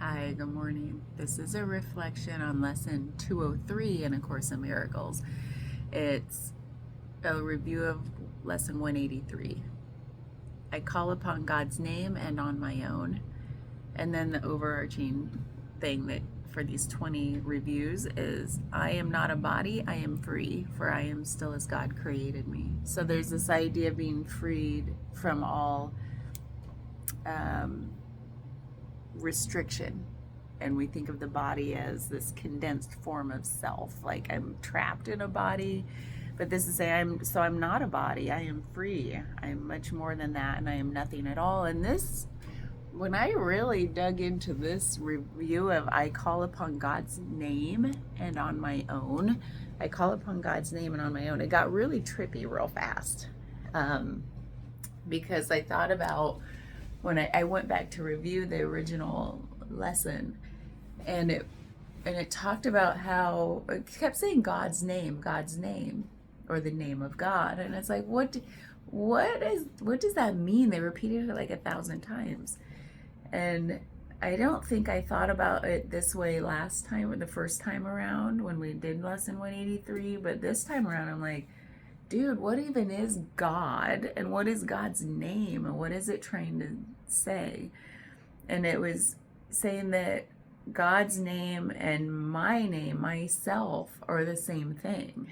Hi, good morning. This is a reflection on lesson 203 in A Course in Miracles. It's a review of lesson 183. I call upon God's name and on my own. And then the overarching thing that for these 20 reviews is I am not a body, I am free, for I am still as God created me. So there's this idea of being freed from all restriction, and we think of the body as this condensed form of self, like I'm trapped in a body. But this is saying I'm not a body, I am free, I'm much more than that, and I am nothing at all. And this, when I really dug into this review of I call upon God's name and on my own, I call upon God's name and on my own, it got really trippy real fast, because I thought about when I went back to review the original lesson, and it talked about how it kept saying God's name, or the name of God, and it's like what does that mean? They repeated it like 1,000 times, and I don't think I thought about it this way last time, or the first time around when we did lesson 183, but this time around I'm like, dude, what even is God, and what is God's name, and what is it trying to say? And it was saying that God's name and my name, myself, are the same thing.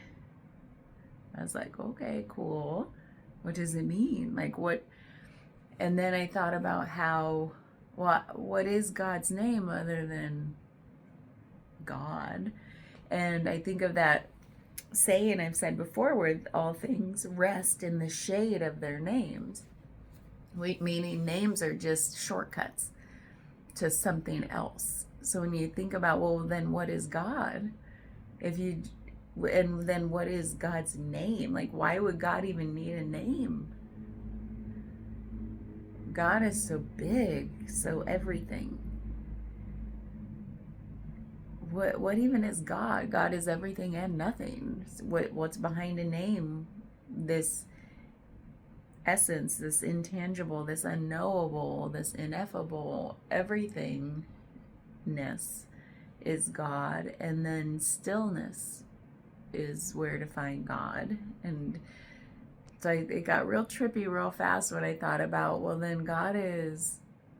I was like, okay, cool. What does it mean? Like what? And then I thought about how, what is God's name other than God? And I think of that saying I've said before, where all things rest in the shade of their names. Meaning names are just shortcuts to something else. So when you think about, well, then what is God? And then what is God's name? Like, why would God even need a name? God is so big, so everything. What even is God? God is everything and nothing. What's behind a name? This essence, this intangible, this unknowable, this ineffable, everythingness is God, and then stillness is where to find God. And so it got real trippy real fast when I thought about, well, then God is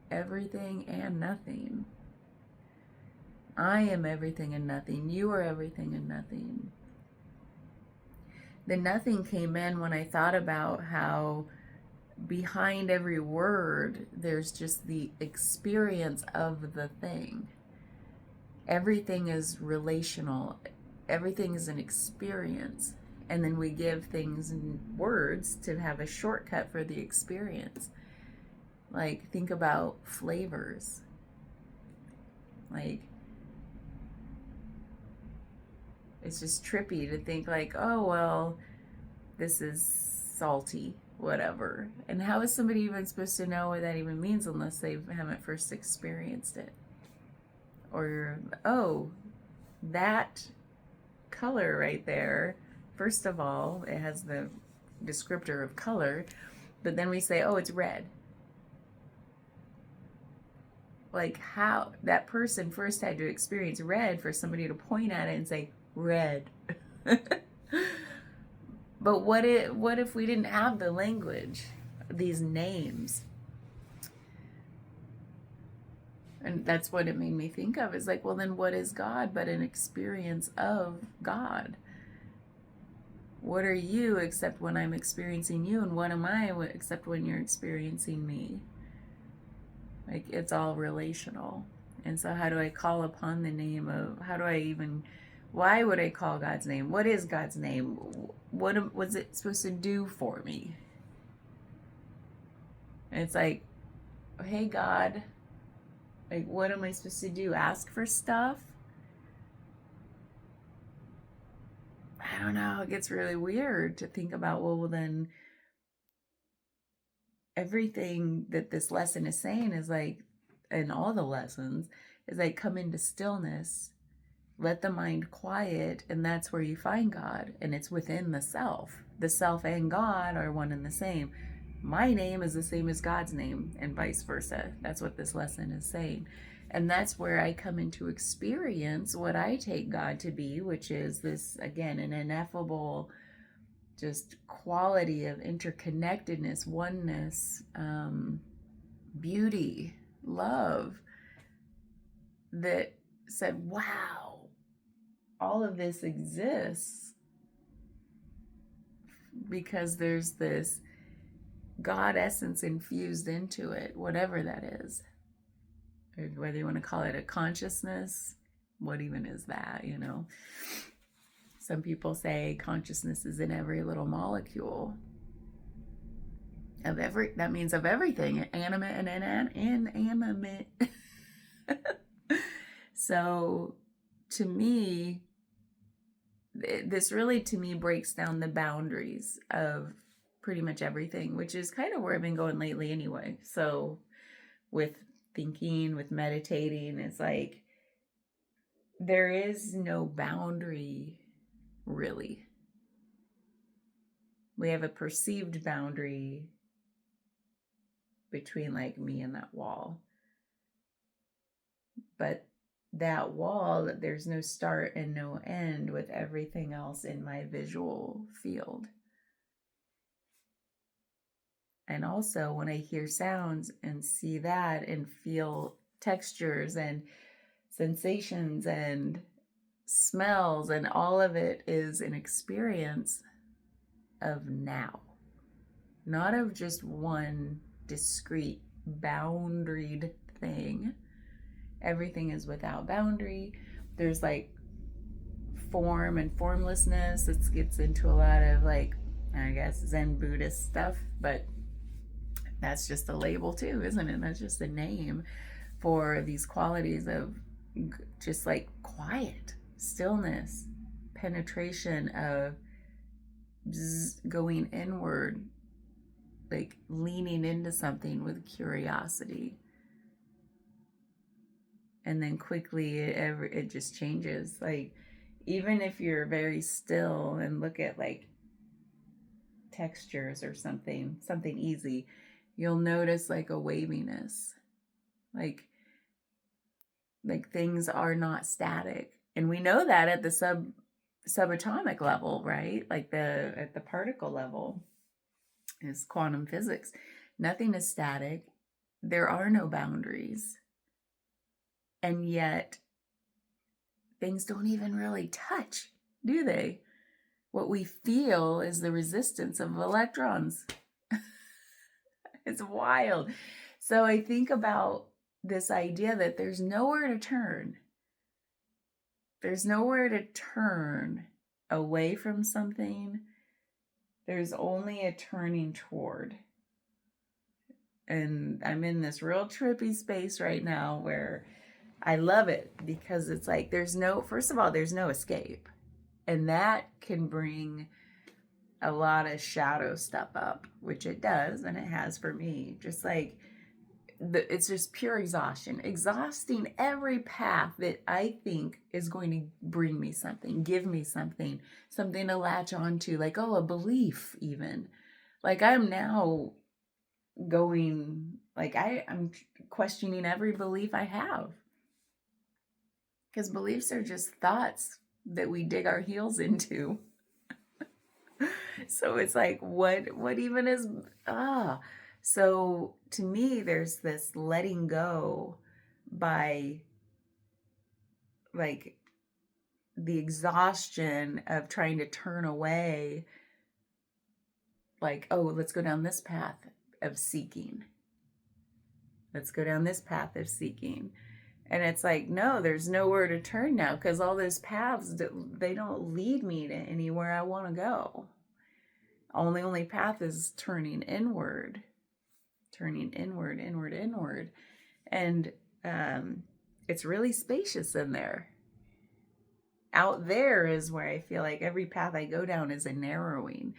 everything and nothing. I am everything and nothing. You are everything and nothing. The nothing came in when I thought about how behind every word there's just the experience of the thing. Everything is relational. Everything is an experience. And then we give things in words to have a shortcut for the experience. Like, think about flavors. Like, it's just trippy to think like, oh, well, this is salty, whatever. And how is somebody even supposed to know what that even means unless they haven't first experienced it? Or, oh, that color right there, first of all, it has the descriptor of color, but then we say, oh, it's red. Like, how that person first had to experience red for somebody to point at it and say, red. But what if we didn't have the language, these names? And that's what it made me think of, is like, well, then what is God but an experience of God? What are you except when I'm experiencing you? And what am I except when you're experiencing me? Like, it's all relational. And so how do I call upon the name of, why would I call God's name? What is God's name? What was it supposed to do for me? And it's like, hey, God, like, what am I supposed to do? Ask for stuff? I don't know. It gets really weird to think about, well, then everything that this lesson is saying is like, and all the lessons, is like, come into stillness, let the mind quiet, and that's where you find God. And it's within the self. The self and God are one and the same. My name is the same as God's name, and vice versa. That's what this lesson is saying. And that's where I come into experience what I take God to be, which is this, again, an ineffable just quality of interconnectedness, oneness, beauty, love, that said, wow, all of this exists because there's this God essence infused into it, whatever that is. Whether you want to call it a consciousness, what even is that, you know? Some people say consciousness is in every little molecule of that means of everything, animate and inanimate. So to me, this really to me breaks down the boundaries of pretty much everything, which is kind of where I've been going lately anyway. So with thinking, with meditating, it's like there is no boundary really. We have a perceived boundary between like me and that wall. But that wall, there's no start and no end with everything else in my visual field. And also when I hear sounds and see that and feel textures and sensations and smells, and all of it is an experience of now, not of just one discrete boundaried thing. Everything is without boundary. There's like form and formlessness. It gets into a lot of like, I guess, Zen Buddhist stuff, but that's just a label too, isn't it? That's just a name for these qualities of just like quiet, stillness, penetration of going inward, like leaning into something with curiosity. And then quickly it just changes. Like even if you're very still and look at like textures or something easy, you'll notice like a waviness, like things are not static. And we know that at the subatomic level, right? Like at the particle level is quantum physics. Nothing is static. There are no boundaries. And yet things don't even really touch, do they? What we feel is the resistance of electrons. It's wild. So I think about this idea that there's nowhere to turn. There's nowhere to turn away from something. There's only a turning toward. And I'm in this real trippy space right now where I love it because it's like first of all, there's no escape. And that can bring a lot of shadow stuff up, which it does, and it has for me. Just like, it's just pure exhausting every path that I think is going to bring me something, give me something to latch onto, like, a belief even. Like I'm now going, like I'm questioning every belief I have. Because beliefs are just thoughts that we dig our heels into. So it's like, what even is, So to me, there's this letting go by like the exhaustion of trying to turn away. Like, let's go down this path of seeking. Let's go down this path of seeking. And it's like, no, there's nowhere to turn now because all those paths, they don't lead me to anywhere I want to go. Only path is turning inward. And it's really spacious in there. Out there is where I feel like every path I go down is a narrowing.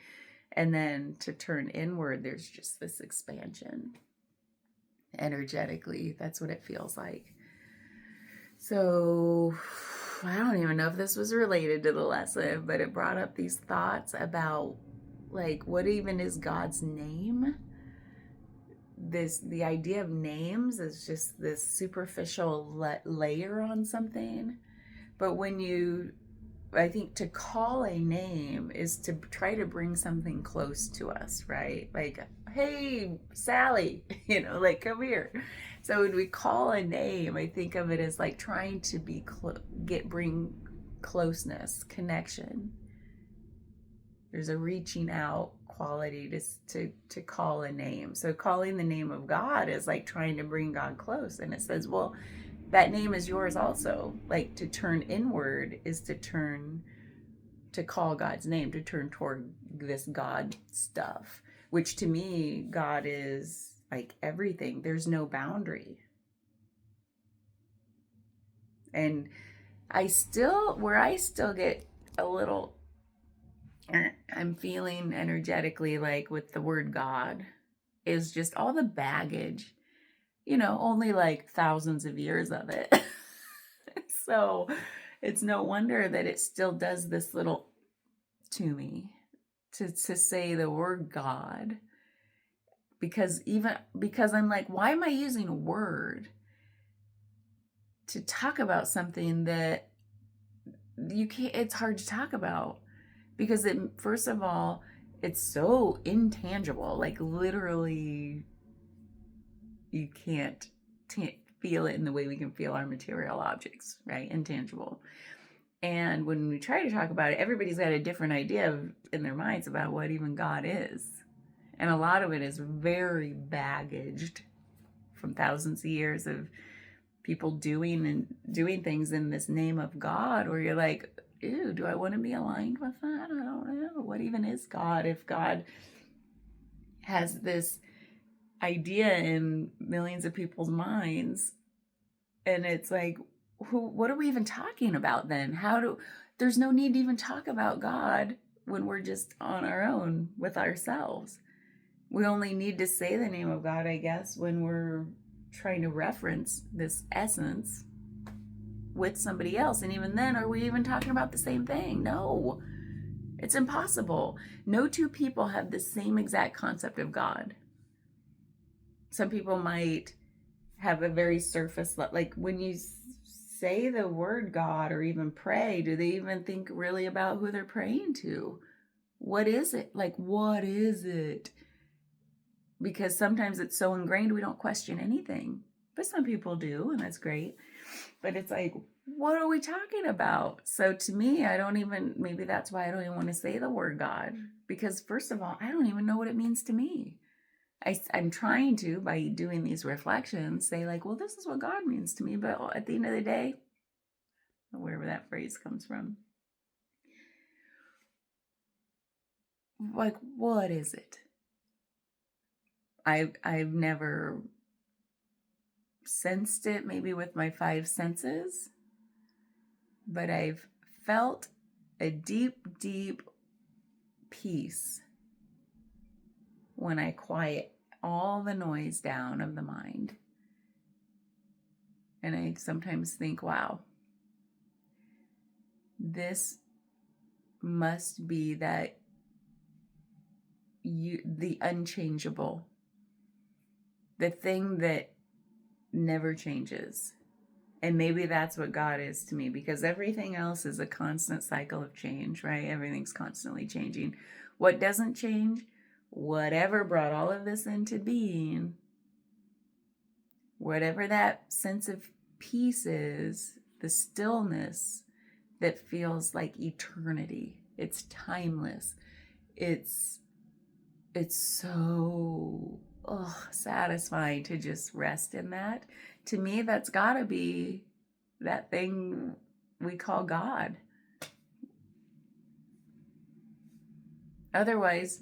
And then to turn inward, there's just this expansion. Energetically, that's what it feels like. So I don't even know if this was related to the lesson, but it brought up these thoughts about like, what even is God's name? the idea of names is just this superficial layer on something. But I think to call a name is to try to bring something close to us, right? Like, hey, Sally, like, come here. So when we call a name, I think of it as like trying to bring closeness, connection. There's a reaching out quality to call a name. So calling the name of God is like trying to bring God close. And it says, well, that name is yours also. Like, to turn inward is to call God's name, to turn toward this God stuff, which to me, God is like everything. There's no boundary. And I still get a little, I'm feeling energetically like with the word God is just all the baggage, only like thousands of years of it. So it's no wonder that it still does this little to me to say the word God, because I'm like, why am I using a word to talk about something that it's hard to talk about, because first of all, it's so intangible, like literally you can't feel it in the way we can feel our material objects, right? Intangible. And when we try to talk about it, everybody's got a different idea in their minds about what even God is. And a lot of it is very baggaged from thousands of years of people doing things in this name of God, where you're like, ew, do I want to be aligned with that? I don't know. What even is God if God has this idea in millions of people's minds? And it's like, what are we even talking about then? There's no need to even talk about God when we're just on our own with ourselves. We only need to say the name of God, I guess, when we're trying to reference this essence with somebody else. And even then, are we even talking about the same thing? No, it's impossible. No two people have the same exact concept of God. Some people might have a very surface, like when you say the word God or even pray, do they even think really about who they're praying to? What is it? Like, what is it? Because sometimes it's so ingrained we don't question anything. But some people do, and that's great. But it's like, what are we talking about? So to me, maybe that's why I don't even want to say the word God. Because first of all, I don't even know what it means to me. I'm trying to, by doing these reflections, say like, well, this is what God means to me. But at the end of the day, wherever that phrase comes from, like, what is it? I've never sensed it, maybe with my five senses, but I've felt a deep, deep peace when I quiet all the noise down of the mind. And I sometimes think, wow, this must be the unchangeable, the thing that never changes. And maybe that's what God is to me, because everything else is a constant cycle of change, right? Everything's constantly changing. What doesn't change? Whatever brought all of this into being, whatever that sense of peace is, the stillness that feels like eternity. It's timeless. It's so satisfying to just rest in that. To me, that's gotta be that thing we call God. Otherwise,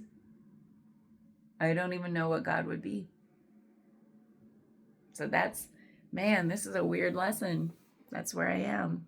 I don't even know what God would be. So this is a weird lesson. That's where I am.